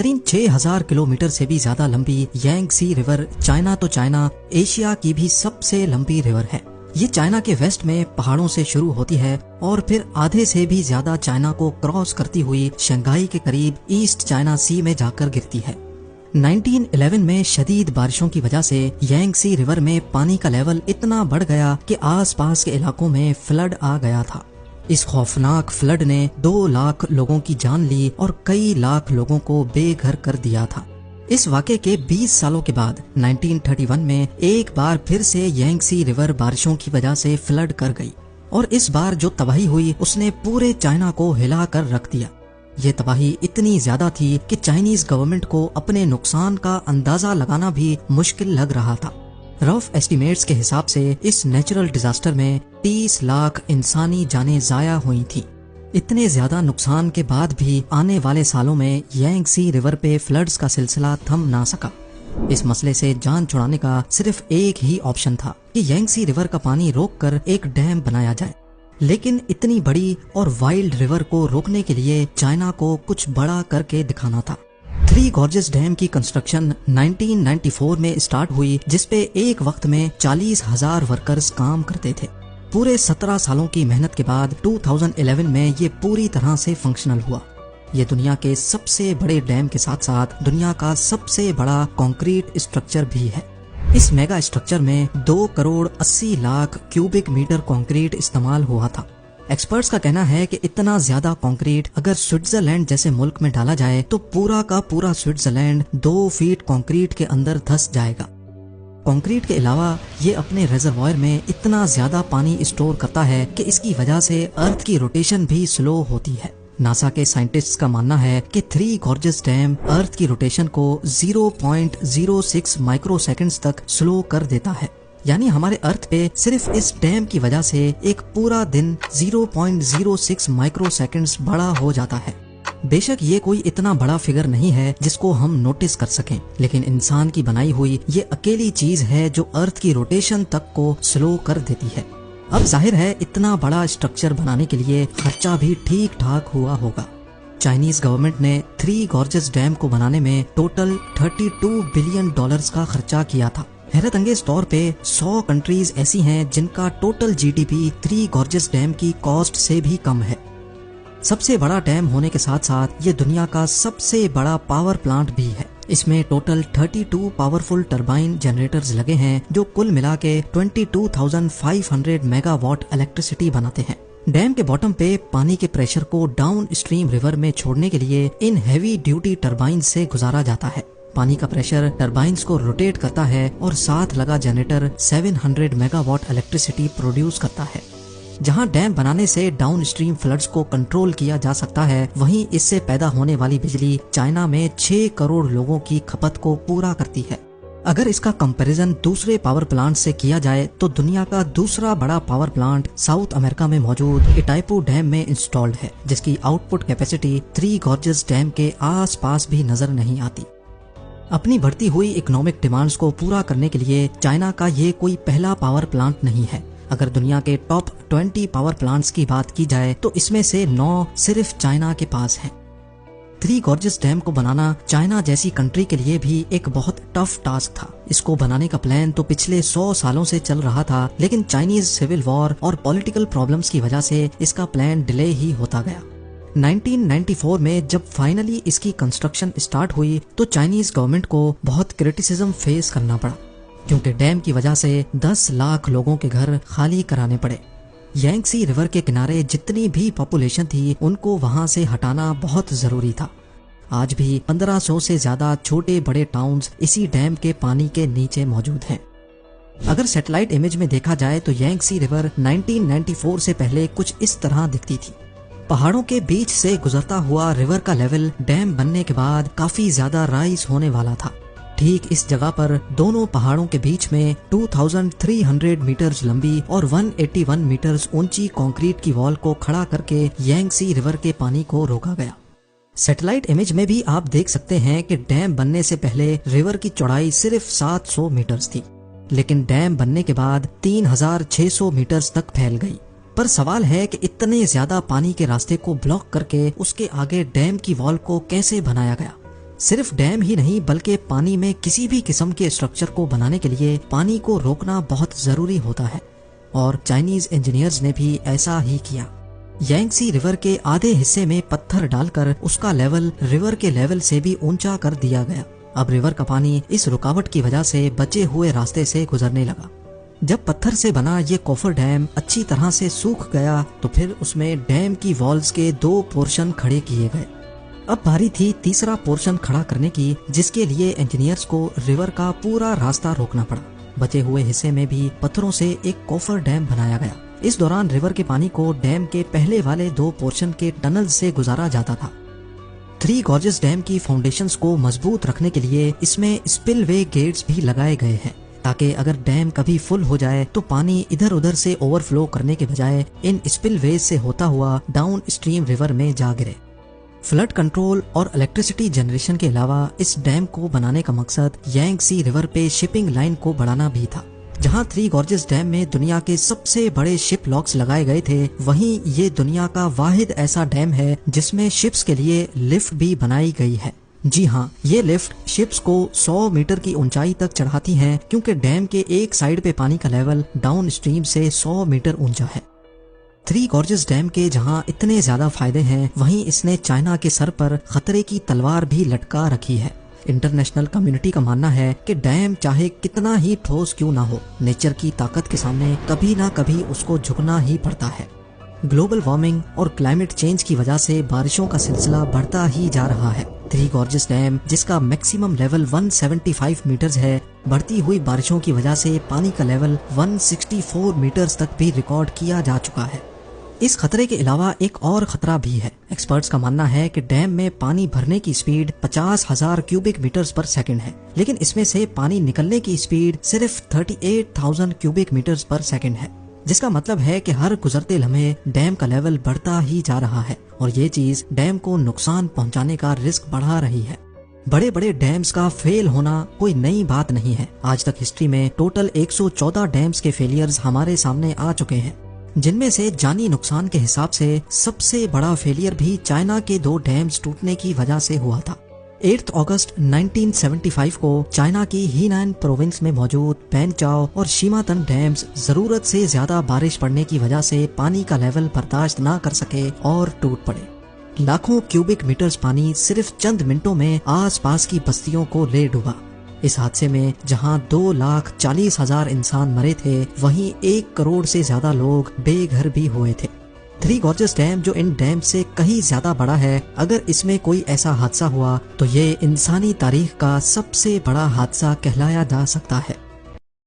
करीब 6000 किलोमीटर से भी ज्यादा लंबी यांगसी रिवर चाइना तो चाइना, एशिया की भी सबसे लंबी रिवर है। ये चाइना के वेस्ट में पहाड़ों से शुरू होती है और फिर आधे से भी ज्यादा चाइना को क्रॉस करती हुई शंघाई के करीब ईस्ट चाइना सी में जाकर गिरती है। 1911 में शदीद बारिशों की वजह से यांगसी रिवर में पानी का लेवल इतना बढ़ गया कि आसपास के इलाकों में फ्लड आ गया था। इस खौफनाक फ्लड ने 2 लाख लोगों की जान ली और कई लाख लोगों को बेघर कर दिया था। इस वाक़े के 20 सालों के बाद 1931 में एक बार फिर से यांगसी रिवर बारिशों की वजह से फ्लड कर गई और इस बार जो तबाही हुई उसने पूरे चाइना को हिला कर रख दिया। ये तबाही इतनी ज्यादा थी कि चाइनीज गवर्नमेंट को अपने नुकसान का अंदाजा लगाना भी मुश्किल लग रहा था। रफ एस्टिमेट्स के हिसाब से इस नेचुरल डिजास्टर में 30 लाख इंसानी जानें जाया हुई थी। इतने ज्यादा नुकसान के बाद भी आने वाले सालों में यांगसी रिवर पे फ्लड्स का सिलसिला थम ना सका। इस मसले से जान छुड़ाने का सिर्फ एक ही ऑप्शन था कि यांगसी रिवर का पानी रोककर एक डैम बनाया जाए। लेकिन इतनी बड़ी और वाइल्ड रिवर को रोकने के लिए चाइना को कुछ बड़ा करके दिखाना था। थ्री गॉर्जेस डैम की कंस्ट्रक्शन 1994 में स्टार्ट हुई, जिसपे एक वक्त में 40,000 वर्कर्स काम करते थे। पूरे 17 सालों की मेहनत के बाद 2011 में ये पूरी तरह से फंक्शनल हुआ। ये दुनिया के सबसे बड़े डैम के साथ साथ दुनिया का सबसे बड़ा कंक्रीट स्ट्रक्चर भी है। इस मेगा स्ट्रक्चर में 2 crore 80 lakh cubic metre concrete इस्तेमाल हुआ था। एक्सपर्ट्स का कहना है कि इतना ज्यादा कंक्रीट अगर स्विट्जरलैंड जैसे मुल्क में डाला जाए तो पूरा का पूरा स्विट्जरलैंड 2 फीट कंक्रीट के अंदर धंस जाएगा। कंक्रीट के अलावा ये अपने रिजर्वॉयर में इतना ज्यादा पानी स्टोर करता है कि इसकी वजह से अर्थ की रोटेशन भी स्लो होती है। नासा के साइंटिस्ट्स का मानना है कि थ्री गॉर्जेस डैम अर्थ की रोटेशन को 0.06 माइक्रोसेकंड्स तक स्लो कर देता है। यानी हमारे अर्थ पे सिर्फ इस डैम की वजह से एक पूरा दिन 0.06 माइक्रोसेकंड्स बड़ा हो जाता है। बेशक ये कोई इतना बड़ा फिगर नहीं है जिसको हम नोटिस कर सकें, लेकिन इंसान की बनाई हुई ये अकेली चीज है जो अर्थ की रोटेशन तक को स्लो कर देती है। अब जाहिर है इतना बड़ा स्ट्रक्चर बनाने के लिए खर्चा भी ठीक ठाक हुआ होगा। चाइनीज गवर्नमेंट ने थ्री गॉर्जेस डैम को बनाने में टोटल $32 बिलियन का खर्चा किया था। हैरत अंगेज तौर पे 100 कंट्रीज ऐसी हैं जिनका total GDP three gorges dam की कॉस्ट से भी कम है। सबसे बड़ा डैम होने के साथ साथ ये दुनिया का सबसे बड़ा पावर प्लांट भी है। इसमें टोटल 32 पावरफुल टरबाइन जनरेटर्स लगे हैं जो कुल मिला के 22,500 मेगावाट इलेक्ट्रिसिटी बनाते हैं। डैम के बॉटम पे पानी के प्रेशर को डाउन स्ट्रीम रिवर में छोड़ने के लिए इन हैवी ड्यूटी टरबाइन से गुजारा जाता है। पानी का प्रेशर टरबाइन्स को रोटेट करता है और साथ लगा जनरेटर 700 मेगावाट इलेक्ट्रिसिटी प्रोड्यूस करता है। जहां डैम बनाने से डाउन स्ट्रीम फ्लड्स को कंट्रोल किया जा सकता है, वहीं इससे पैदा होने वाली बिजली चाइना में 6 करोड़ लोगों की खपत को पूरा करती है। अगर इसका कंपैरिजन दूसरे पावर प्लांट से किया जाए तो दुनिया का दूसरा बड़ा पावर प्लांट साउथ अमेरिका में मौजूद इटाइपू डैम में इंस्टॉल्ड है, जिसकी output capacity three gorges dam के आसपास भी नजर नहीं आती। अपनी बढ़ती हुई इकोनॉमिक डिमांड्स को पूरा करने के लिए चाइना का ये कोई पहला पावर प्लांट नहीं है। अगर दुनिया के टॉप 20 पावर प्लांट्स की बात की जाए तो इसमें से 9 सिर्फ चाइना के पास हैं। थ्री गॉर्जेस डैम को बनाना चाइना जैसी कंट्री के लिए भी एक बहुत टफ टास्क था। इसको बनाने का प्लान तो पिछले 100 सालों से चल रहा था, लेकिन चाइनीज सिविल वॉर और पॉलिटिकल प्रॉब्लम्स की वजह से इसका प्लान डिले ही होता गया। 1994 में जब फाइनली इसकी कंस्ट्रक्शन स्टार्ट हुई तो चाइनीज गवर्नमेंट को बहुत क्रिटिसिज्म फेस करना पड़ा, क्योंकि डैम की वजह से 10 लाख लोगों के घर खाली कराने पड़े। यांगसी रिवर के किनारे जितनी भी पॉपुलेशन थी उनको वहां से हटाना बहुत जरूरी था। आज भी 1500 से ज्यादा छोटे बड़े टाउन्स इसी डैम के पानी के नीचे मौजूद हैं। अगर सैटेलाइट इमेज में देखा जाए तो यांगसी रिवर 1994 से पहले कुछ इस तरह दिखती थी। पहाड़ों के बीच से गुजरता हुआ रिवर का लेवल डैम बनने के बाद काफी ज्यादा राइज होने वाला था। ठीक इस जगह पर दोनों पहाड़ों के बीच में 2300 मीटर्स लंबी और 181 मीटर्स ऊंची कंक्रीट की वॉल को खड़ा करके यांगसी रिवर के पानी को रोका गया। सैटेलाइट इमेज में भी आप देख सकते हैं कि डैम बनने से पहले रिवर की चौड़ाई सिर्फ 700 मीटर्स थी, लेकिन डैम बनने के बाद 3600 मीटर्स तक फैल गई। पर सवाल है कि इतने ज्यादा पानी के रास्ते को ब्लॉक करके उसके आगे डैम की वॉल को कैसे बनाया गया। सिर्फ डैम ही नहीं बल्कि पानी में किसी भी किस्म के स्ट्रक्चर को बनाने के लिए पानी को रोकना बहुत जरूरी होता है और चाइनीज इंजीनियर्स ने भी ऐसा ही किया। यांगसी रिवर के आधे हिस्से में पत्थर डालकर उसका लेवल रिवर के लेवल से भी ऊंचा कर दिया गया। अब रिवर का पानी इस रुकावट की वजह से बचे हुए रास्ते से गुजरने लगा। जब पत्थर से बना ये कोफर डैम अच्छी तरह से सूख गया तो फिर उसमें डैम की वॉल्स के 2 पोर्शन खड़े किए गए। अब बारी थी तीसरा पोर्शन खड़ा करने की, जिसके लिए इंजीनियर्स को रिवर का पूरा रास्ता रोकना पड़ा। बचे हुए हिस्से में भी पत्थरों से एक कोफर डैम बनाया गया। इस दौरान रिवर के पानी को डैम के पहले वाले 2 पोर्शन के टनल से गुजारा जाता था। थ्री गॉर्जेस डैम की फाउंडेशंस को मजबूत रखने के लिए इसमें स्पिलवे गेट्स भी लगाए गए हैं, ताकि अगर डैम कभी फुल हो जाए तो पानी इधर उधर से ओवरफ्लो करने के बजाय इन स्पिलवेज से होता हुआ डाउन स्ट्रीम रिवर में जा गिरे। फ्लड कंट्रोल और इलेक्ट्रिसिटी जनरेशन के अलावा इस डैम को बनाने का मकसद यांगसी रिवर पे शिपिंग लाइन को बढ़ाना भी था। जहां थ्री गॉर्जेस डैम में दुनिया के सबसे बड़े शिप लॉक्स लगाए गए थे, वहीं ये दुनिया का वाहिद ऐसा डैम है जिसमें शिप्स के लिए लिफ्ट भी बनाई गई है। जी हाँ, ये लिफ्ट शिप्स को 100 मीटर की ऊंचाई तक चढ़ाती हैं, क्योंकि डैम के एक साइड पे पानी का लेवल डाउन स्ट्रीम से 100 मीटर ऊंचा है। थ्री गॉर्जेस डैम के जहां इतने ज्यादा फायदे हैं, वहीं इसने चाइना के सर पर खतरे की तलवार भी लटका रखी है। इंटरनेशनल कम्युनिटी का मानना है कि डैम चाहे कितना ही ठोस क्यों ना हो, नेचर की ताकत के सामने कभी ना कभी उसको झुकना ही पड़ता है। ग्लोबल वार्मिंग और क्लाइमेट चेंज की वजह से बारिशों का सिलसिला बढ़ता ही जा रहा है। थ्री गॉर्जेस डैम, जिसका मैक्सिमम लेवल 175 मीटर्स है, बढ़ती हुई बारिशों की वजह से पानी का लेवल 164 मीटर्स तक भी रिकॉर्ड किया जा चुका है। इस खतरे के अलावा एक और खतरा भी है। एक्सपर्ट्स का मानना है कि डैम में पानी भरने की स्पीड 50,000 क्यूबिक मीटर्स पर सेकंड है, लेकिन इसमें से पानी निकलने की स्पीड सिर्फ 38,000 क्यूबिक मीटर्स पर सेकंड है, जिसका मतलब है कि हर गुजरते लम्हे डैम का लेवल बढ़ता ही जा रहा है और ये चीज डैम को नुकसान पहुंचाने का रिस्क बढ़ा रही है। बड़े बड़े डैम्स का फेल होना कोई नई बात नहीं है। आज तक हिस्ट्री में टोटल 114 डैम्स के फेलियर्स हमारे सामने आ चुके हैं, जिनमें से जानी नुकसान के हिसाब से सबसे बड़ा फेलियर भी चाइना के 2 डैम्स टूटने की वजह से हुआ था। 8 अगस्त 1975 को चाइना की हीनान प्रोविंस में मौजूद पैनचाओ और शिमातन डैम्स जरूरत से ज्यादा बारिश पड़ने की वजह से पानी का लेवल बर्दाश्त ना कर सके और टूट पड़े। लाखों क्यूबिक मीटर्स पानी सिर्फ चंद मिनटों में आसपास की बस्तियों को ले डूबा। इस हादसे में जहां 2,40,000 इंसान मरे थे, वहीं 1 करोड़ से ज्यादा लोग बेघर भी हुए थे। थ्री गॉर्जेस डैम, जो इन डैम से कहीं ज्यादा बड़ा है, अगर इसमें कोई ऐसा हादसा हुआ तो ये इंसानी तारीख का सबसे बड़ा हादसा कहलाया जा सकता है।